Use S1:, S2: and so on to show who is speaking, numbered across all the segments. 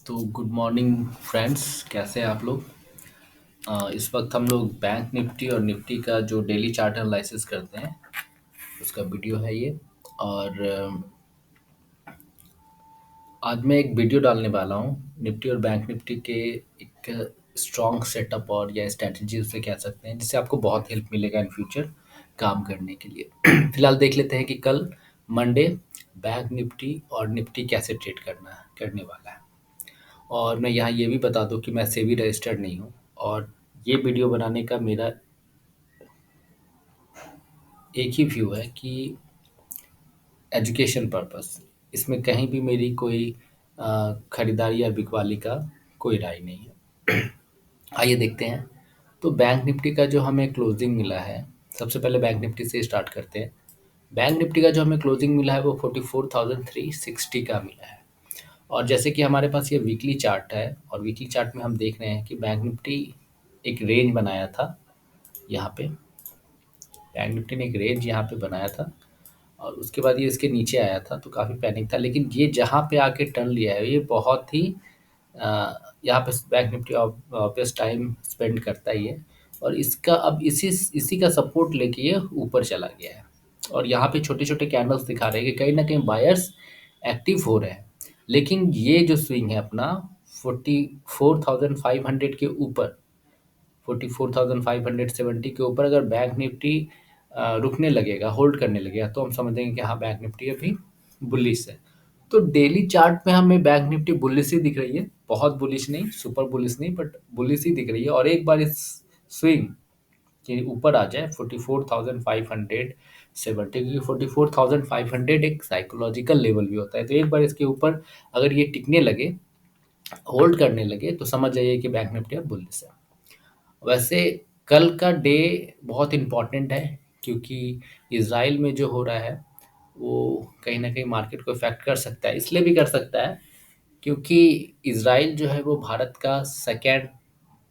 S1: तो good morning friends, कैसे हैं आप लोग। इस वक्त हम लोग बैंक निफ्टी और निफ्टी का जो डेली चार्ट एनालिसिस करते हैं उसका वीडियो है ये। और आज मैं एक वीडियो डालने वाला हूँ निफ्टी और बैंक निफ्टी के एक स्ट्रॉन्ग सेटअप और या स्ट्रैटेजी उसे कह सकते हैं, जिससे आपको बहुत हेल्प मिलेगा इन फ्यूचर काम करने के लिए। फिलहाल देख लेते हैं कि कल मंडे बैंक निफ्टी और निफ्टी कैसे ट्रेड करने वाला है। और मैं यहाँ ये भी बता दूँ कि मैं सेबी रजिस्टर्ड नहीं हूँ, और ये वीडियो बनाने का मेरा एक ही व्यू है कि एजुकेशन पर्पस। इसमें कहीं भी मेरी कोई खरीदारी या बिकवाली का कोई राय नहीं है। आइए देखते हैं। तो बैंक निफ्टी का जो हमें क्लोजिंग मिला है, सबसे पहले बैंक निफ्टी से स्टार्ट करते हैं। बैंक निफ्टी का जो हमें क्लोजिंग मिला है वो 44,360 का मिला है। और जैसे कि हमारे पास ये वीकली चार्ट है, और वीकली चार्ट में हम देख रहे हैं कि बैंक निफ्टी एक रेंज बनाया था यहाँ पे। बैंक निफ्टी ने एक रेंज यहाँ पे बनाया था और उसके बाद ये इसके नीचे आया था, तो काफ़ी पैनिक था। लेकिन ये जहाँ पे आके टर्न लिया है, ये बहुत ही यहाँ पे bank Nifty obvious time spend करता ही है। और इसका अब इसी का सपोर्ट लेके ये ऊपर चला गया है। और यहाँ पे छोटे छोटे कैंडल्स दिखा रहे हैं कि कहीं ना कहीं बायर्स एक्टिव हो रहे हैं। लेकिन ये जो स्विंग है अपना 44,500 के ऊपर, 44,570 के ऊपर अगर बैंक निफ्टी रुकने लगेगा, होल्ड करने लगेगा, तो हम समझेंगे कि हाँ, बैंक निफ्टी अभी बुलिश है। तो डेली चार्ट में हमें बैंक निफ्टी बुलिश ही दिख रही है, बहुत बुलिश नहीं, सुपर बुलिश नहीं, बट बुलिश ही दिख रही है। और एक बार इस स्विंग के ऊपर आ जाए 44,570, क्योंकि 44,500 एक साइकोलॉजिकल लेवल भी होता है, तो एक बार इसके ऊपर अगर ये टिकने लगे, होल्ड करने लगे, तो समझ जाइए कि बैंक निफ्टी अब बुलिश है। वैसे कल का डे बहुत इम्पोर्टेंट है, क्योंकि इज़राइल में जो हो रहा है वो कहीं न कहीं मार्केट को इफ़ेक्ट कर सकता है। इसलिए भी कर सकता है क्योंकि इज़राइल जो है वो भारत का सेकंड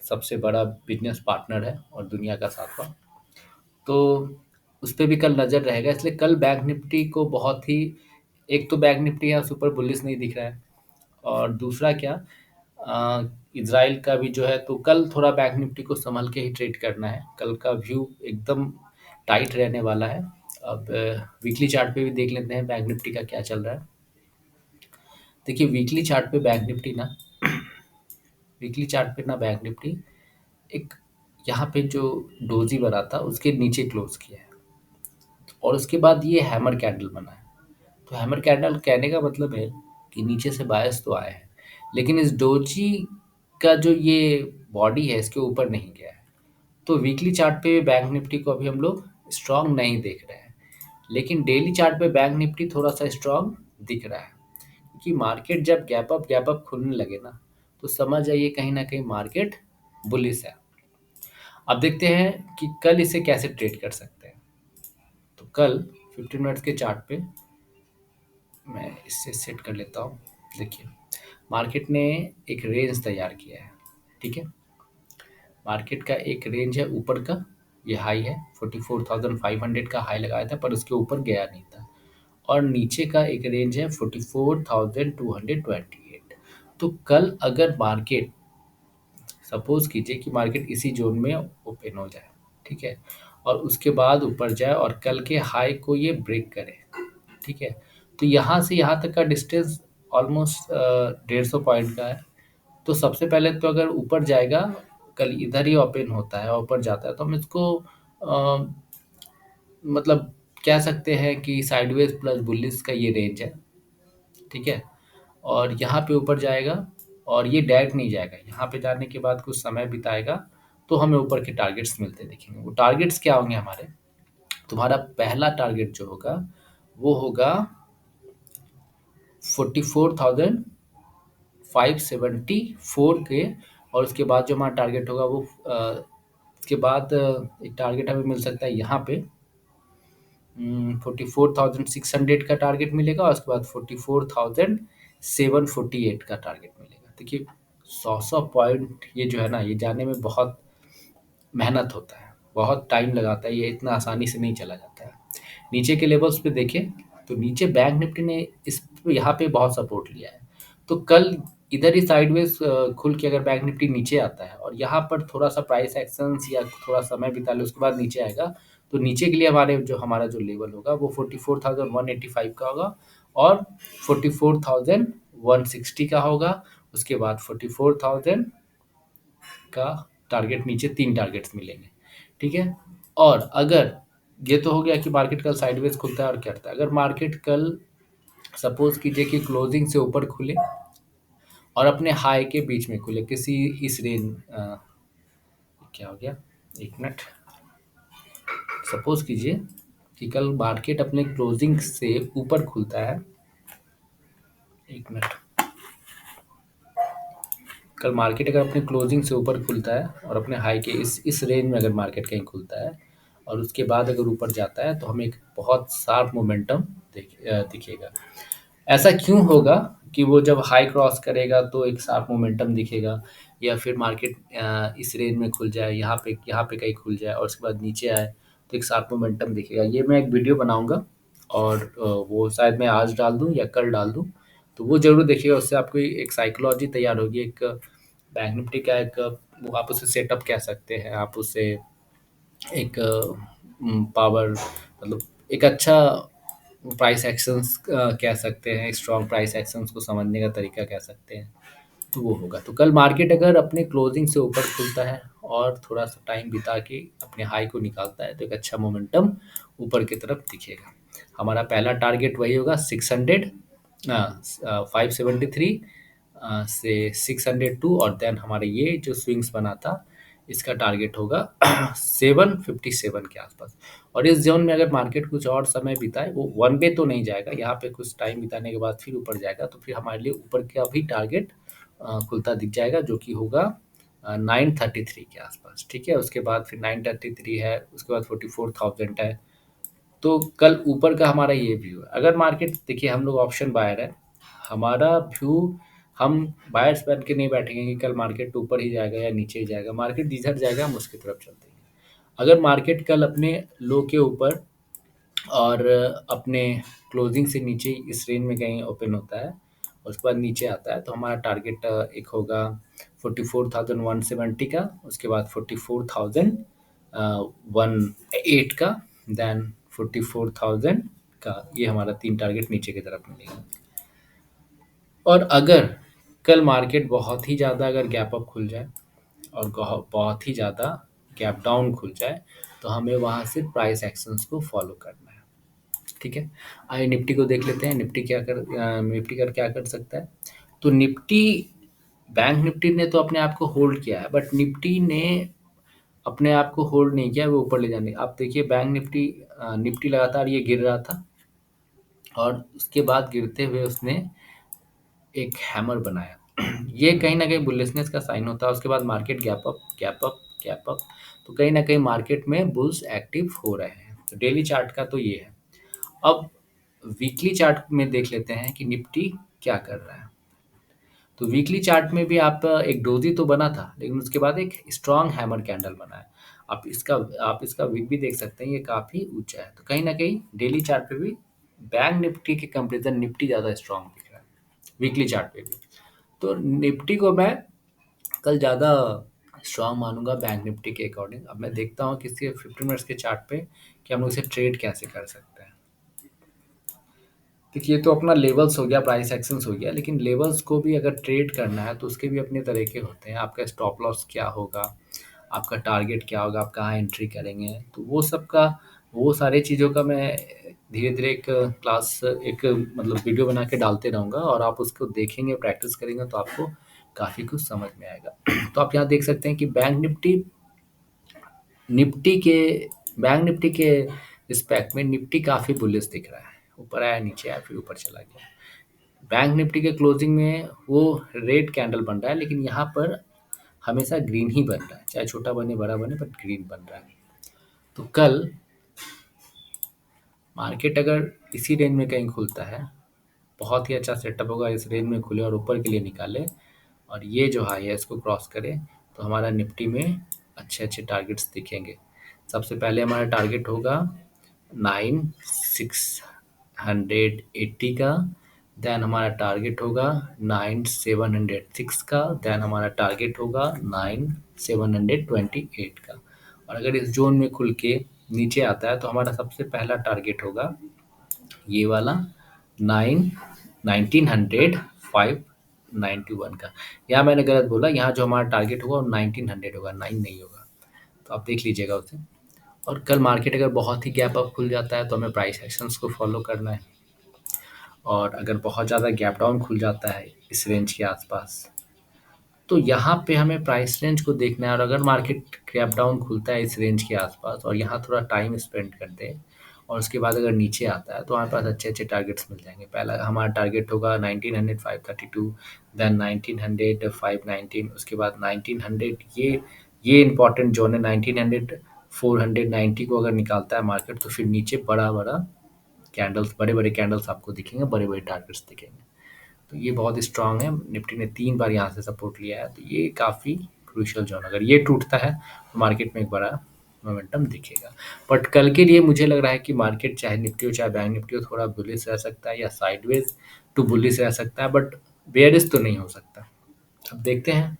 S1: सबसे बड़ा बिज़नेस पार्टनर है और दुनिया का 7वां। तो उस पे भी कल नज़र रहेगा, इसलिए कल बैंक निफ्टी को बहुत ही, एक तो बैंक निफ्टी यहाँ सुपर बुलिश नहीं दिख रहा है, और दूसरा क्या, इज़राइल का भी जो है, तो कल थोड़ा बैंक निफ्टी को संभल के ही ट्रेड करना है। कल का व्यू एकदम टाइट रहने वाला है। अब वीकली चार्ट पे भी देख लेते हैं बैंक निफ्टी का क्या चल रहा है। देखिए वीकली चार्ट पे बैंक निफ्टी ना, वीकली चार्ट पे ना बैंक निफ्टी एक यहाँ पे जो डोजी बना था उसके नीचे क्लोज किया है, और उसके बाद ये हैमर कैंडल बना है। तो हैमर कैंडल कहने का मतलब है कि नीचे से बायस तो आए हैं, लेकिन इस डोजी का जो ये बॉडी है इसके ऊपर नहीं गया है। तो वीकली चार्ट पे बैंक निफ्टी को अभी हम लोग स्ट्रांग नहीं देख रहे हैं, लेकिन डेली चार्ट पे बैंक निफ्टी थोड़ा सा स्ट्रांग दिख रहा है, क्योंकि मार्केट जब गैप अप खुलने लगे ना, तो समझ जाइए कहीं ना कहीं मार्केट बुलिश है। अब देखते हैं कि कल इसे कैसे ट्रेड कर सकते हैं। तो कल 15 मिनट्स के चार्ट पे मैं इससे सेट कर लेता हूँ। देखिए मार्केट ने एक रेंज तैयार किया है, ठीक है। मार्केट का एक रेंज है ऊपर का, ये हाई है 44,500 का हाई लगाया था, पर उसके ऊपर गया नहीं था। और नीचे का एक रेंज है 44,228। तो कल अगर मार्केट, सपोज कीजिए कि मार्केट इसी जोन में ओपन हो जाए, ठीक है, और उसके बाद ऊपर जाए और कल के हाई को ये ब्रेक करे, ठीक है, तो यहाँ से यहाँ तक का डिस्टेंस ऑलमोस्ट 150 पॉइंट का है। तो सबसे पहले तो अगर ऊपर जाएगा, कल इधर ही ओपन होता है और ऊपर जाता है, तो हम इसको अ, मतलब कह सकते हैं कि साइडवेज प्लस बुलिश का ये रेंज है, ठीक है। और यहाँ पे ऊपर जाएगा और ये डायरेक्ट नहीं जाएगा, यहाँ पे जाने के बाद कुछ समय बिताएगा, तो हमें ऊपर के टारगेट्स मिलते दिखेंगे। वो टारगेट्स क्या होंगे हमारे, तुम्हारा पहला टारगेट जो होगा वो होगा 44,574 के। और उसके बाद जो हमारा टारगेट होगा वो उसके बाद एक टारगेट हमें मिल सकता है यहाँ पे 44,600 का टारगेट मिलेगा, और उसके बाद 44,748 का टारगेट मिलेगा। देखिए 100 पॉइंट ये जो है ना, ये जाने में बहुत मेहनत होता है, बहुत टाइम लगाता है, ये इतना आसानी से नहीं चला जाता है। नीचे के लेवल्स पे देखें तो नीचे बैंक निफ्टी ने इस यहाँ पे बहुत सपोर्ट लिया है। तो कल इधर ही साइडवेज खुल के अगर बैंक निफ्टी नीचे आता है और यहाँ पर थोड़ा सा प्राइस एक्शंस या थोड़ा समय बिता ले उसके बाद नीचे आएगा, तो नीचे के लिए हमारा जो लेवल होगा वो 44,185 का होगा और 44,160 का होगा। उसके बाद 44,000 का टारगेट, नीचे 3 टारगेट्स मिलेंगे, ठीक है? और अगर ये तो हो गया कि मार्केट कल साइडवेज खुलता है और क्या होता है। अगर मार्केट कल सपोज़ कीजिए कि क्लोजिंग से ऊपर खुले और अपने हाई के बीच में खुले किसी इस रेंज क्या हो गया, 1 मिनट। सपोज़ कीजिए कि कल मार्केट अपने क्लोजिंग से ऊपर खुलता है, 1 मिनट। कल मार्केट अगर अपने क्लोजिंग से ऊपर खुलता है और अपने हाई के इस रेंज में अगर मार्केट कहीं खुलता है और उसके बाद अगर ऊपर जाता है तो हमें एक बहुत शार्प मोमेंटम दिखेगा। ऐसा क्यों होगा कि वो जब हाई क्रॉस करेगा तो एक शार्प मोमेंटम दिखेगा, या फिर मार्केट इस रेंज में खुल जाए, यहाँ पे कहीं खुल जाए और उसके बाद नीचे आए तो एक शार्प मोमेंटम दिखेगा। ये मैं एक वीडियो बनाऊंगा और वो शायद मैं आज डाल दूं या कल डाल दूं, तो वो जरूर देखिएगा। उससे आपको एक साइकोलॉजी तैयार होगी, एक बैंक निफ्टी का एक वो आप उसे सेटअप कह सकते हैं, आप उसे एक पावर मतलब एक अच्छा प्राइस एक्शंस कह सकते हैं, स्ट्रॉन्ग प्राइस एक्शंस को समझने का तरीका कह सकते हैं। तो वो होगा, तो कल मार्केट अगर अपने क्लोजिंग से ऊपर खुलता है और थोड़ा सा टाइम बिता के अपने हाई को निकालता है तो एक अच्छा मोमेंटम ऊपर की तरफ दिखेगा। हमारा पहला टारगेट वही होगा 600, 573 से 602, और देन हमारे ये जो स्विंग्स बना था इसका टारगेट होगा 757 के आसपास। और इस जोन में अगर मार्केट कुछ और समय बिताए, वो वन वे तो नहीं जाएगा, यहाँ पे कुछ टाइम बिताने के बाद फिर ऊपर जाएगा, तो फिर हमारे लिए ऊपर का भी टारगेट खुलता दिख जाएगा, जो कि होगा 933 के आसपास, ठीक है? उसके बाद फिर 933 है, उसके बाद 44,000 है। तो कल ऊपर का हमारा ये व्यू है। अगर मार्केट देखिए, हम लोग ऑप्शन बायर है, हमारा व्यू, हम बायर्स बन के नहीं बैठेंगे कि कल मार्केट ऊपर ही जाएगा या नीचे ही जाएगा। मार्केट जिधर जाएगा हम उसकी तरफ चलते हैं। अगर मार्केट कल अपने लो के ऊपर और अपने क्लोजिंग से नीचे इस रेंज में कहीं ओपन होता है और उसके बाद नीचे आता है, तो हमारा टारगेट एक होगा 44,170 का, उसके बाद 44,018 का, देन 44,000 का। ये हमारा 3 टारगेट नीचे की तरफ मिलेगा। और अगर कल मार्केट बहुत ही ज़्यादा अगर गैप अप खुल जाए और बहुत ही ज़्यादा गैप डाउन खुल जाए, तो हमें वहाँ से प्राइस एक्शंस को फॉलो करना है, ठीक है? आइए निफ्टी को देख लेते हैं। निफ्टी कर क्या कर सकता है। तो निफ्टी, बैंक निफ्टी ने तो अपने आप को होल्ड किया है, बट निफ्टी ने अपने आप को होल्ड नहीं किया, वो ऊपर ले जाने। आप देखिए बैंक निफ्टी, निफ्टी लगातार ये गिर रहा था और उसके बाद गिरते हुए उसने एक हैमर बनाया। ये कहीं न कहीं बुलिशनेस का साइन होता है। उसके बाद market gap up, gap up, gap up, तो कहीं न कहीं मार्केट में बुल्स एक्टिव हो रहे हैं। तो डेली चार्ट का तो ये है। अब वीकली चार्ट में देख लेते हैं कि निफ्टी क्या कर रहा है। तो वीकली चार्ट में भी आप एक डोजी तो बना था, लेकिन उसके बाद एक स्ट्रॉन्ग हैमर कैंडल बना है। आप इसका विक भी देख सकते हैं, ये काफ़ी ऊँचा है। तो कहीं न कहीं डेली चार्ट पे भी बैंक निफ्टी के कंपैरिज़न निफ्टी ज़्यादा स्ट्रॉन्ग दिख रहा है, वीकली चार्ट पे भी। तो निफ्टी को मैं कल ज़्यादा स्ट्रॉन्ग मानूँगा बैंक निफ्टी के अकॉर्डिंग। अब मैं देखता हूँ कि इसके 15 मिनट्स के चार्ट पे कि हम लोग इसे ट्रेड कैसे कर सकते हैं। देखिए, ये तो अपना लेवल्स हो गया, प्राइस एक्शंस हो गया, लेकिन लेवल्स को भी अगर ट्रेड करना है तो उसके भी अपने तरीके होते हैं। आपका स्टॉप लॉस क्या होगा, आपका टारगेट क्या होगा, आप कहाँ एंट्री करेंगे, तो वो सारी चीज़ों का मैं धीरे-धीरे एक क्लास, एक मतलब वीडियो बना के डालते रहूँगा और आप उसको देखेंगे, प्रैक्टिस करेंगे तो आपको काफ़ी कुछ समझ में आएगा। तो आप यहाँ देख सकते हैं कि निफ्टी के बैंक निफ्टी के रिस्पेक्ट में निफ्टी काफ़ी बुलिश दिख रहा है। ऊपर आया, नीचे आया, फिर ऊपर चला गया। बैंक निफ्टी के क्लोजिंग में वो रेड कैंडल बन रहा है, लेकिन यहाँ पर हमेशा ग्रीन ही बन रहा है, चाहे छोटा बने बड़ा बने, बट ग्रीन बन रहा है। तो कल मार्केट अगर इसी रेंज में कहीं खुलता है, बहुत ही अच्छा सेटअप होगा, इस रेंज में खुले और ऊपर के लिए निकाले और ये जो हाई है इसको क्रॉस करे, तो हमारा निफ्टी में अच्छे अच्छे टारगेट्स दिखेंगे। सबसे पहले हमारा टारगेट होगा 9680 का, देन हमारा टारगेट होगा 9706 का, देन हमारा टारगेट होगा 9728 का। और अगर इस जोन में खुल के नीचे आता है तो हमारा सबसे पहला टारगेट होगा ये वाला 1900 591 का। यहाँ मैंने गलत बोला, यहाँ जो हमारा टारगेट होगा वो 1900 होगा, 9 नहीं होगा, तो आप देख लीजिएगा उसे। और कल मार्केट अगर बहुत ही गैप अप खुल जाता है तो हमें प्राइस एक्शंस को फॉलो करना है, और अगर बहुत ज़्यादा गैप डाउन खुल जाता है इस रेंज के आसपास तो यहाँ पे हमें प्राइस रेंज को देखना है। और अगर मार्केट गैप डाउन खुलता है इस रेंज के आसपास और यहाँ थोड़ा टाइम स्पेंड करते हैं और उसके बाद अगर नीचे आता है तो हमारे पास अच्छे अच्छे टारगेट्स मिल जाएंगे। पहला हमारा टारगेट होगा 1900 532, देन 1900 519, उसके बाद 1900, ये इंपॉर्टेंट जोन है। 1900 490 को अगर निकालता है मार्केट तो फिर नीचे बड़ा बड़ा कैंडल्स, बड़े बड़े कैंडल्स आपको दिखेंगे, बड़े बड़े टारगेट्स दिखेंगे। तो ये बहुत स्ट्रांग है, निफ्टी ने 3 बार यहाँ से सपोर्ट लिया है, तो ये काफ़ी क्रूशियल जोन, अगर ये टूटता है तो मार्केट में एक बड़ा मोमेंटम दिखेगा। बट कल के लिए मुझे लग रहा है कि मार्केट चाहे निफ्टी हो चाहे बैंक निफ्टी हो थोड़ा बुलिश रह सकता है या साइडवेज टू बुलिश रह सकता है, बट बेयरिश तो नहीं हो सकता। अब देखते हैं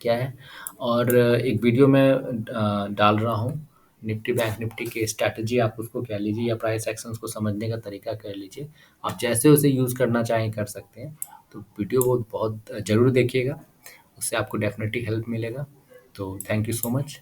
S1: क्या है। और एक वीडियो में डाल रहा हूँ निफ्टी बैंक निफ्टी के स्ट्रैटेजी, आप उसको कह लीजिए या प्राइस एक्शंस को समझने का तरीका कह लीजिए, आप जैसे उसे यूज़ करना चाहें कर सकते हैं। तो वीडियो वो बहुत ज़रूर देखिएगा, उससे आपको डेफिनेटली हेल्प मिलेगा। तो थैंक यू सो मच।